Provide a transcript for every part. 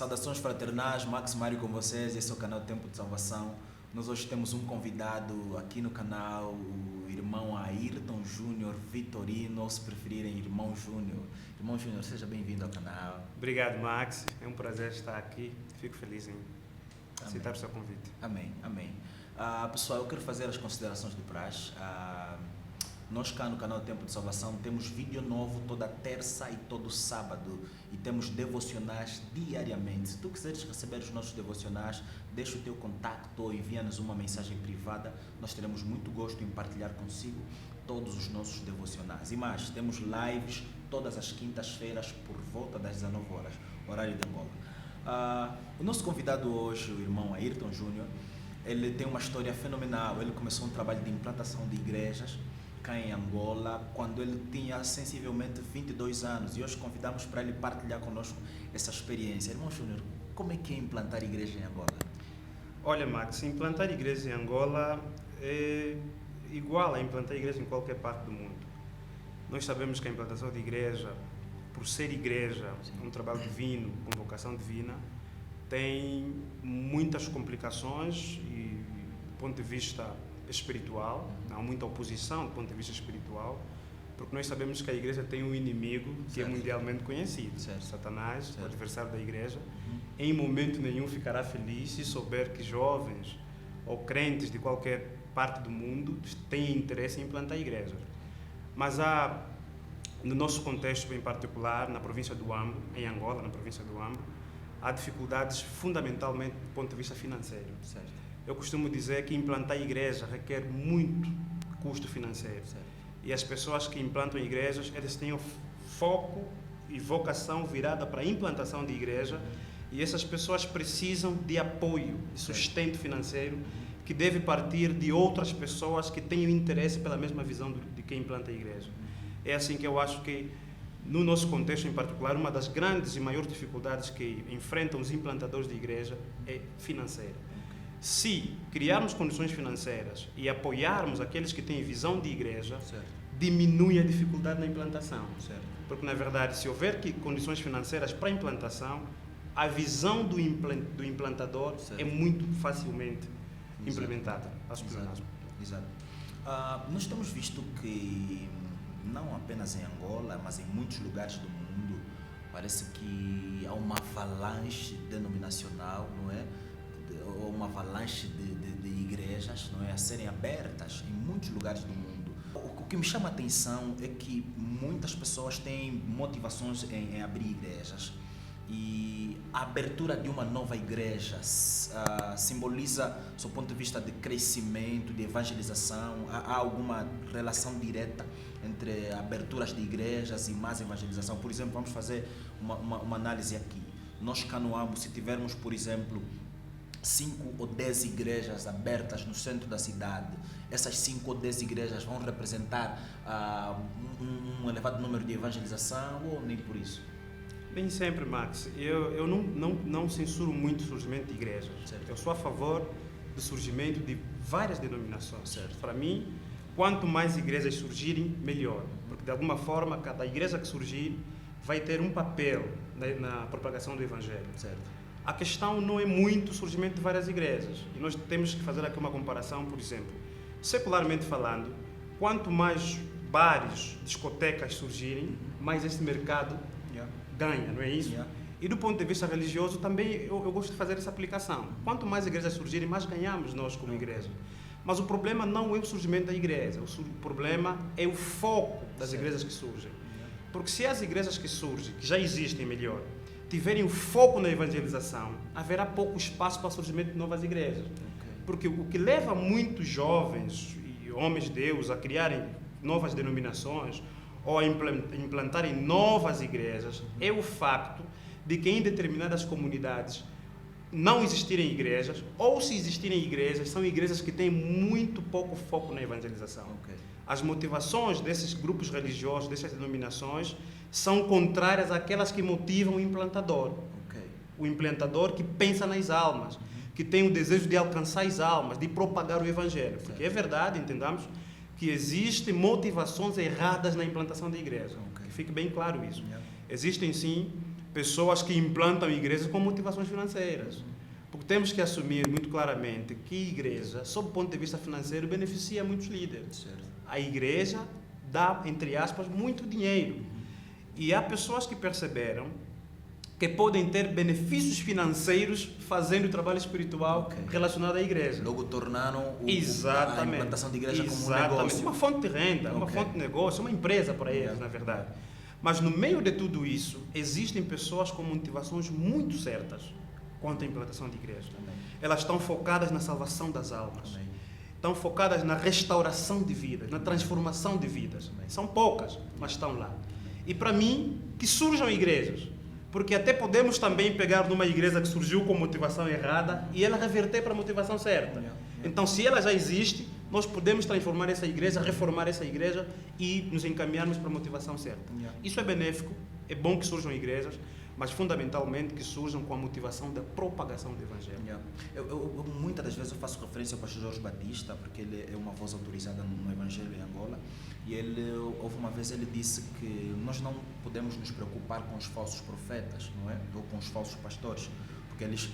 Saudações fraternais, Max Mário com vocês, esse é o canal Tempo de Salvação. Nós hoje temos um convidado aqui no canal, o irmão Ayrton Júnior Vitorino, ou se preferirem, irmão Júnior. Irmão Júnior, seja bem-vindo ao canal. Obrigado, Max. É um prazer estar aqui. Fico feliz em aceitar o seu convite. Amém, amém. Pessoal, eu quero fazer as considerações do praxe. Nós cá no canal Tempo de Salvação temos vídeo novo toda terça e todo sábado e temos devocionais diariamente. Se tu quiseres receber os nossos devocionais, deixa o teu contacto ou envia-nos uma mensagem privada. Nós teremos muito gosto em partilhar consigo todos os nossos devocionais. E mais, temos lives todas as quintas-feiras por volta das 19 horas, horário de Angola. O nosso convidado hoje, o irmão Ayrton Júnior, ele tem uma história fenomenal. Ele começou um trabalho de implantação de igrejas cá em Angola, quando ele tinha sensivelmente 22 anos, e hoje convidamos para ele partilhar conosco essa experiência. Irmão Júnior, como é que é implantar igreja em Angola? Olha, Max, implantar igreja em Angola é igual a implantar igreja em qualquer parte do mundo. Nós sabemos que a implantação de igreja, por ser igreja, um trabalho divino, com vocação divina, tem muitas complicações e, do ponto de vista espiritual, há muita oposição do ponto de vista espiritual, porque nós sabemos que a igreja tem um inimigo que é mundialmente conhecido, Satanás, o adversário da igreja. Em momento nenhum ficará feliz se souber que jovens ou crentes de qualquer parte do mundo têm interesse em implantar igrejas. Mas há, no nosso contexto em particular, na província do Ambo, em Angola, na província do Ambo, há dificuldades fundamentalmente do ponto de vista financeiro. Eu costumo dizer que implantar igreja requer muito custo financeiro. E as pessoas que implantam igrejas, eles têm o foco e vocação virada para a implantação de igreja, e essas pessoas precisam de apoio, de sustento financeiro, que deve partir de outras pessoas que tenham interesse pela mesma visão de quem implanta a igreja. É assim que eu acho que, no nosso contexto em particular, uma das grandes e maiores dificuldades que enfrentam os implantadores de igreja é financeira. Se criarmos condições financeiras e apoiarmos aqueles que têm visão de igreja, diminui a dificuldade na implantação. Porque, na verdade, se houver condições financeiras para a implantação, a visão do implantador é muito facilmente implementada. Exato. Nós temos visto que, não apenas em Angola, mas em muitos lugares do mundo, parece que há uma avalanche denominacional, não é? Ou uma avalanche de igrejas, não é, a serem abertas em muitos lugares do mundo. O que me chama a atenção é que muitas pessoas têm motivações em abrir igrejas, e a abertura de uma nova igreja simboliza, do ponto de vista de crescimento, de evangelização. Há alguma relação direta entre aberturas de igrejas e mais evangelização? Por exemplo, vamos fazer uma análise aqui. Nós cá no Ambo, se tivermos, por exemplo, 5 ou 10 igrejas abertas no centro da cidade, essas 5 ou 10 igrejas vão representar um elevado número de evangelização, ou nem por isso? Nem sempre, Max. Eu não censuro muito o surgimento de igrejas. Eu sou a favor do surgimento de várias denominações. Para mim, quanto mais igrejas surgirem, melhor. Porque, de alguma forma, cada igreja que surgir vai ter um papel na propagação do Evangelho. A questão não é muito o surgimento de várias igrejas. E nós temos que fazer aqui uma comparação, por exemplo. Secularmente falando, quanto mais bares, discotecas surgirem, mais esse mercado ganha, não é isso? E do ponto de vista religioso também eu gosto de fazer essa aplicação. Quanto mais igrejas surgirem, mais ganhamos nós como igreja. Mas o problema não é o surgimento da igreja, o problema é o foco das igrejas que surgem. Porque se as igrejas que surgem, que já existem melhor, tiverem o foco na evangelização, haverá pouco espaço para o surgimento de novas igrejas. Porque o que leva muitos jovens e homens de Deus a criarem novas denominações ou a implantarem novas igrejas é o facto de que em determinadas comunidades não existirem igrejas, ou se existirem igrejas, são igrejas que têm muito pouco foco na evangelização. As motivações desses grupos religiosos, dessas denominações, são contrárias àquelas que motivam o implantador. O implantador que pensa nas almas, que tem o desejo de alcançar as almas, de propagar o Evangelho. Porque é verdade, entendamos, que existem motivações erradas na implantação da igreja. Que fique bem claro isso. Existem, sim, pessoas que implantam igrejas com motivações financeiras. Porque temos que assumir muito claramente que a igreja, sob o ponto de vista financeiro, beneficia muitos líderes. Certo. A igreja dá, entre aspas, muito dinheiro. E há pessoas que perceberam que podem ter benefícios financeiros fazendo o trabalho espiritual relacionado à igreja. Logo tornaram a implantação de igreja como um negócio. Uma fonte de renda, uma fonte de negócio, uma empresa para eles, na verdade. Mas no meio de tudo isso, existem pessoas com motivações muito certas quanto à implantação de igreja. Elas estão focadas na salvação das almas. Estão focadas na restauração de vidas, na transformação de vidas. São poucas, mas estão lá. E para mim, que surjam igrejas. Porque até podemos também pegar numa igreja que surgiu com motivação errada e ela reverter para a motivação certa. Então, se ela já existe, nós podemos transformar essa igreja, reformar essa igreja e nos encaminharmos para a motivação certa. Isso é benéfico, é bom que surjam igrejas, mas fundamentalmente que surjam com a motivação da propagação do Evangelho. Muitas das vezes eu faço referência ao pastor Jorge Batista, porque ele é uma voz autorizada no Evangelho em Angola, e houve uma vez ele disse que nós não podemos nos preocupar com os falsos profetas, não é? Ou com os falsos pastores, porque eles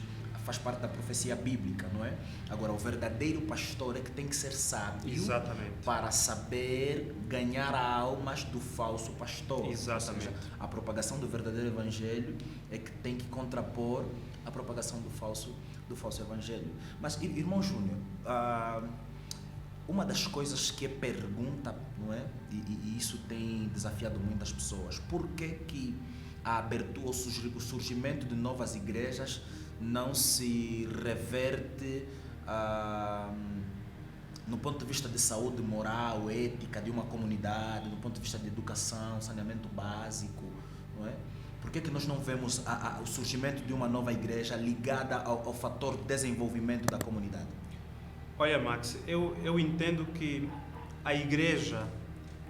faz parte da profecia bíblica, não é? Agora, o verdadeiro pastor é que tem que ser sábio. Exatamente. Para saber ganhar almas do falso pastor. Exatamente. Ou seja, a propagação do verdadeiro evangelho é que tem que contrapor a propagação do falso evangelho. Mas, irmão Júnior, uma das coisas que é pergunta, não é? E isso tem desafiado muitas pessoas. Por que a abertura, o surgimento de novas igrejas não se reverte no ponto de vista de saúde moral, ética de uma comunidade, do ponto de vista de educação, saneamento básico, não é? Por que nós não vemos o surgimento de uma nova igreja ligada ao fator desenvolvimento da comunidade? Olha, Max, eu entendo que a igreja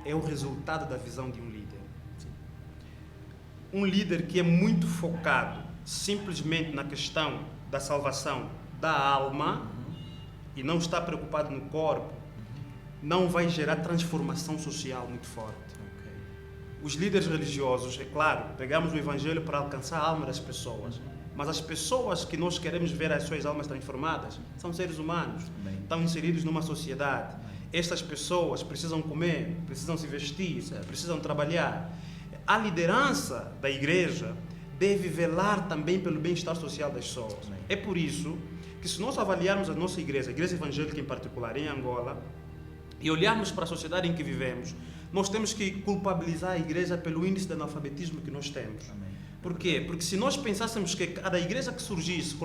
é o resultado da visão de um líder. Um líder que é muito focado simplesmente na questão da salvação da alma e não está preocupado no corpo, não vai gerar transformação social muito forte. Os líderes religiosos, é claro, pegamos o evangelho para alcançar a alma das pessoas, mas as pessoas que nós queremos ver as suas almas transformadas são seres humanos, estão inseridos numa sociedade. Estas pessoas precisam comer, precisam se vestir, precisam trabalhar. A liderança da igreja deve velar também pelo bem-estar social das pessoas. É por isso que, se nós avaliarmos a nossa igreja, a igreja evangélica em particular em Angola, e olharmos para a sociedade em que vivemos, nós temos que culpabilizar a igreja pelo índice de analfabetismo que nós temos. Por quê? Porque se nós pensássemos que cada igreja que surgisse,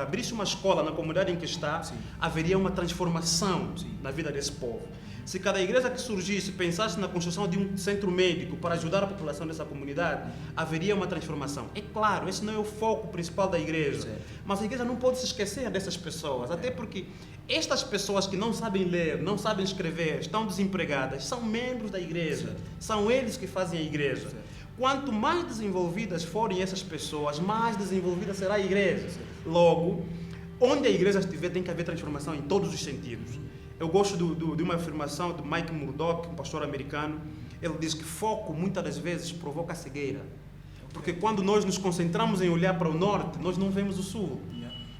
abrisse uma escola na comunidade em que está, haveria uma transformação na vida desse povo. Se cada igreja que surgisse pensasse na construção de um centro médico para ajudar a população dessa comunidade, haveria uma transformação. É claro, esse não é o foco principal da igreja, mas a igreja não pode se esquecer dessas pessoas, até porque estas pessoas que não sabem ler, não sabem escrever, estão desempregadas, são membros da igreja, são eles que fazem a igreja. Quanto mais desenvolvidas forem essas pessoas, mais desenvolvida será a igreja. Logo, onde a igreja estiver, tem que haver transformação em todos os sentidos. Eu gosto de uma afirmação do Mike Murdock, um pastor americano. Ele diz que foco, muitas das vezes, provoca cegueira. Porque quando nós nos concentramos em olhar para o norte, nós não vemos o sul.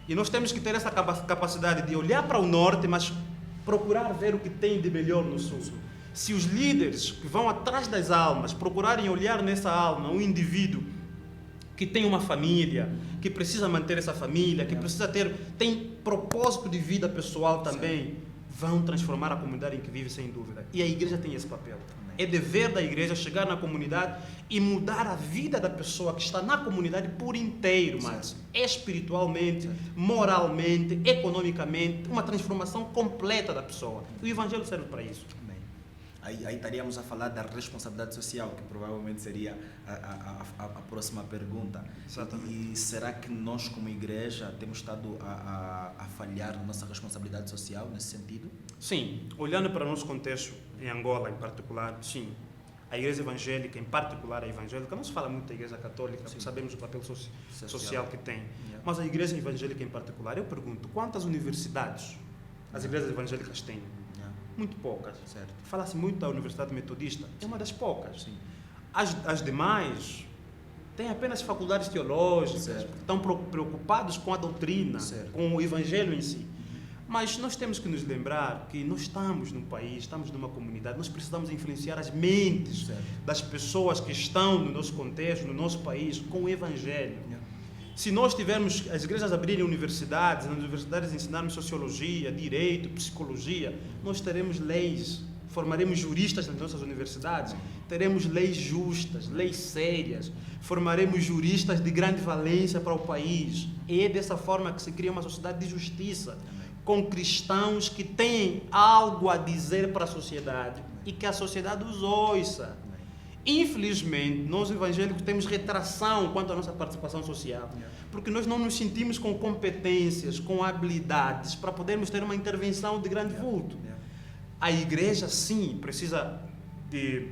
E nós temos que ter essa capacidade de olhar para o norte, mas procurar ver o que tem de melhor no sul. Se os líderes que vão atrás das almas procurarem olhar nessa alma um indivíduo que tem uma família, que precisa manter essa família, que precisa tem propósito de vida pessoal também, vão transformar a comunidade em que vive, sem dúvida. E a igreja tem esse papel. É dever da igreja chegar na comunidade e mudar a vida da pessoa que está na comunidade por inteiro, mas espiritualmente, moralmente, economicamente, uma transformação completa da pessoa. O evangelho serve para isso. Aí estaríamos a falar da responsabilidade social, que provavelmente seria a próxima pergunta. Exatamente. E será que nós, como igreja, temos estado a falhar na nossa responsabilidade social nesse sentido? Sim. Olhando para o nosso contexto, em Angola em particular, sim. A igreja evangélica, em particular a evangélica, não se fala muito da igreja católica, porque sabemos o papel social que tem. Mas a igreja evangélica em particular, eu pergunto, quantas universidades as igrejas evangélicas têm? Muito poucas. Fala-se muito da Universidade Metodista, é uma das poucas. As demais têm apenas faculdades teológicas, Certo. estão preocupados com a doutrina, Certo. com o evangelho em si. Mas nós temos que nos lembrar que nós estamos num país, estamos numa comunidade, nós precisamos influenciar as mentes Certo. das pessoas que estão no nosso contexto, no nosso país, com o evangelho. Yeah. Se nós tivermos as igrejas abrirem universidades, nas universidades ensinarmos sociologia, direito, psicologia, nós teremos leis, formaremos juristas nas nossas universidades, teremos leis justas, leis sérias, formaremos juristas de grande valência para o país. E é dessa forma que se cria uma sociedade de justiça, com cristãos que têm algo a dizer para a sociedade e que a sociedade os ouça. Infelizmente, nós evangélicos temos retração quanto à nossa participação social, porque nós não nos sentimos com competências, com habilidades para podermos ter uma intervenção de grande vulto. A igreja, sim, precisa de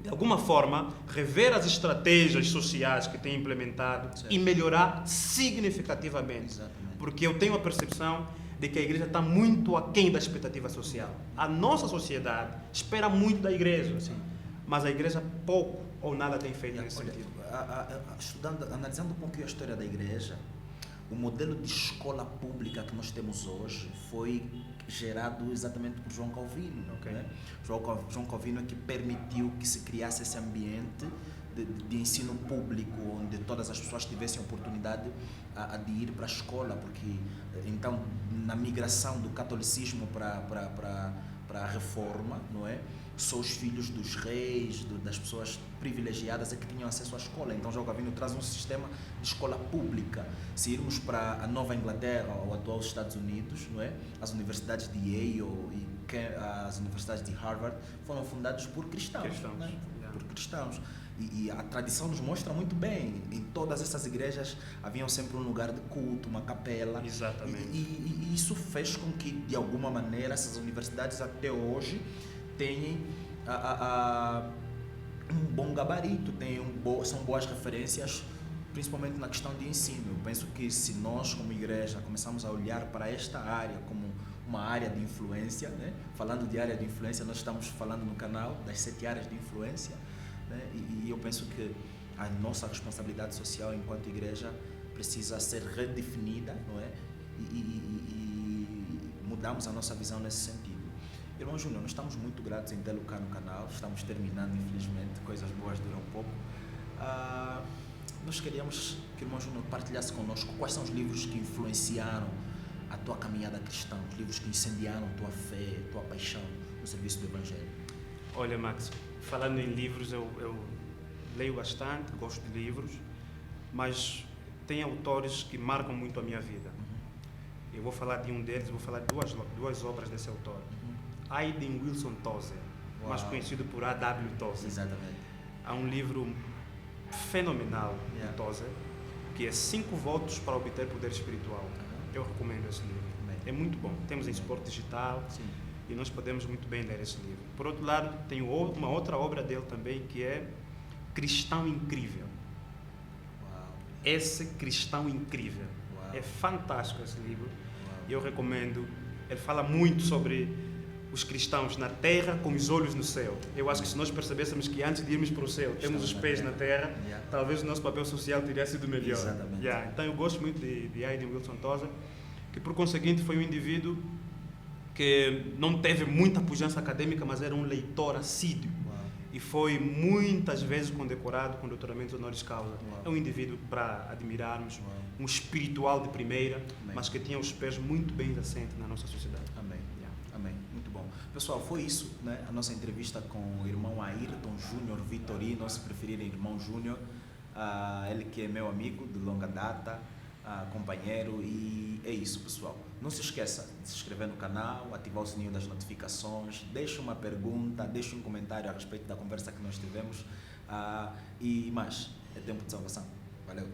alguma forma, rever as estratégias sociais que tem implementado, certo, e melhorar significativamente. Exatamente. Porque eu tenho a percepção de que a igreja está muito aquém da expectativa social. A nossa sociedade espera muito da igreja, sim, mas a igreja pouco ou nada tem feito nesse sentido. Analisando um pouquinho a história da igreja, o modelo de escola pública que nós temos hoje foi gerado exatamente por João Calvino. Okay. Né? João Calvino é que permitiu que se criasse esse ambiente de ensino público, onde todas as pessoas tivessem oportunidade de ir para a escola, porque então na migração do catolicismo para a reforma, não é? Só os filhos dos reis, das pessoas privilegiadas é que tinham acesso à escola. Então João Calvino traz um sistema de escola pública. Se irmos para a Nova Inglaterra ou atual Estados Unidos, não é? As universidades de Yale e as universidades de Harvard foram fundadas por cristãos. Né? Por cristãos. E a tradição nos mostra muito bem. Em todas essas igrejas haviam sempre um lugar de culto, uma capela. Exatamente. E isso fez com que, de alguma maneira, essas universidades até hoje têm um bom gabarito, são boas referências, principalmente na questão de ensino. Eu penso que se nós, como igreja, começamos a olhar para esta área como uma área de influência, né? Falando de área de influência, nós estamos falando no canal das 7 áreas de influência, né? E eu penso que a nossa responsabilidade social enquanto igreja precisa ser redefinida, não é? E mudamos a nossa visão nesse sentido. Irmão Júnior, nós estamos muito gratos em tê-lo cá no canal. Estamos terminando, infelizmente, coisas boas duram um pouco. Nós queríamos que o irmão Júnior partilhasse conosco quais são os livros que influenciaram a tua caminhada cristã, os livros que incendiaram tua fé, tua paixão no serviço do Evangelho. Olha, Max, falando em livros, eu leio bastante, gosto de livros, mas tem autores que marcam muito a minha vida. Eu vou falar de um deles, vou falar de duas obras desse autor. Hayden Wilson Tozer, mais conhecido por A.W. Tozer. Exatamente. Há um livro fenomenal de Tozer, que é 5 votos para obter poder espiritual. Eu recomendo esse livro. É muito bom. Temos em suporte digital. Sim. E nós podemos muito bem ler esse livro. Por outro lado, tem uma outra obra dele também, que é Cristão Incrível. Esse Cristão Incrível. É fantástico esse livro. E eu recomendo. Ele fala muito sobre os cristãos na terra com os olhos no céu. Eu acho que se nós percebêssemos que antes de irmos para o céu temos os pés na terra, talvez o nosso papel social teria sido melhor. Exatamente. Então eu gosto muito de Hayden Wilson Tozer, que por conseguinte foi um indivíduo que não teve muita pujança acadêmica, mas era um leitor assíduo. E foi muitas vezes condecorado com doutoramentos honoris causa. É um indivíduo para admirarmos, um espiritual de primeira, mas que tinha os pés muito bem assentes na nossa sociedade. Amém. Amém. Muito bom. Pessoal, foi isso, né? A nossa entrevista com o irmão Ayrton Júnior Vitorino, se preferirem irmão Júnior. Ele que é meu amigo de longa data, companheiro, e é isso, pessoal. Não se esqueça de se inscrever no canal, ativar o sininho das notificações, deixe uma pergunta, deixe um comentário a respeito da conversa que nós tivemos, e mais, é tempo de salvação. Valeu!